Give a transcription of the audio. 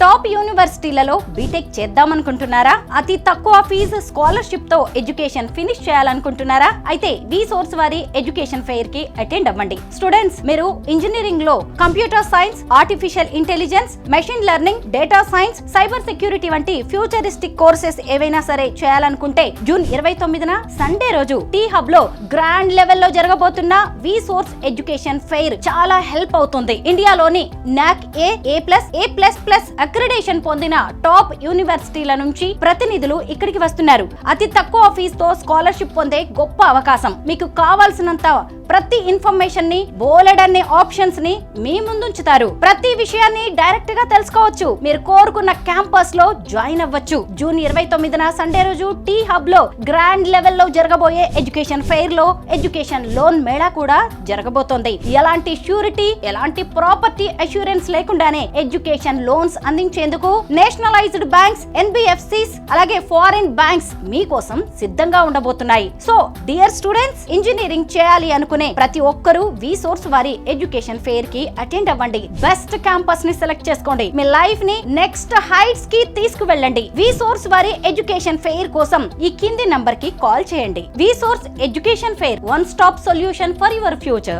Top యూనివర్సిటీలలో BTech చేద్దామనుకుంటున్నారా? అతి తక్కువ fee scholarship తో ఎడ్యుకేషన్ ఫినిష్ చేయాలనుకుంటున్నారా? అయితే విసోర్స్ వారి ఎడ్యుకేషన్ ఫెయిర్ కి అటెండ్ అవ్వండి. స్టూడెంట్స్, మీరు ఇంజనీరింగ్ లో computer science, artificial intelligence, machine learning, data science, cyber security వంటి ఫ్యూచరిస్టిక్ కోర్సెస్ ఏవైనా సరే చేయాలనుకుంటే జూన్ 29న సండే రోజు టీ హబ్ లో గ్రాండ్ లెవెల్లో జరగబోతున్న విసోర్స్ ఎడ్యుకేషన్ ఫెయిర్ చాలా హెల్ప్ అవుతుంది. ఇండియాలోని నాక్ A++ అక్రిడేషన్ పొందిన టాప్ యూనివర్సిటీల నుంచి ప్రతినిధులు ఇక్కడికి వస్తున్నారు. అతి తక్కువ ఫీజుతో స్కాలర్షిప్ పొందే గొప్ప అవకాశం. మీకు కావాల్సినంత ప్రతి ఇన్ఫర్మేషన్ ని, బోలెడన్ని ఆప్షన్స్ ని మీ ముందుంచుతారు. ప్రతి విషయాన్ని డైరెక్ట్ గా తెలుసుకోవచ్చు. మీరు కోరుకున్న క్యాంపస్ లో జాయిన్ అవ్వచ్చు. జూన్ 29న సండే రోజు టీ హబ్ లో గ్రాండ్ లెవెల్లో జరగబోయే ఎడ్యుకేషన్ ఫెయిర్ లో ఎడ్యుకేషన్ లోన్ మేళా కూడా జరగబోతోంది. ఎలాంటి ష్యూరిటీ, ఎలాంటి ప్రాపర్టీ అష్యూరెన్స్ లేకుండానే ఎడ్యుకేషన్ లోన్స్ అందించేందుకు నేషనలైజ్డ్ బ్యాంక్స్, NBFCs అలాగే ఫారిన్ బ్యాంక్స్ మీకోసం సిద్ధంగా ఉండబోతున్నాయి. సో డియర్ స్టూడెంట్స్, ఇంజనీరింగ్ చేయాలి అనుకునే ప్రతి ఒక్కరూ విసోర్స్ వారి ఎడ్యుకేషన్ ఫెయిర్ కి అటెండ్ అవ్వండి. బెస్ట్ క్యాంపస్ ని సెలెక్ట్ చేసుకోండి. మీ లైఫ్ ని నెక్స్ట్ హైట్స్ కి తీసుకువెళ్ళండి. విసోర్స్ వారి ఎడ్యుకేషన్ ఫెయిర్ కోసం ఈ కింది నంబర్ కి కాల్ చేయండి. విసోర్స్ education fair, one stop solution for your future.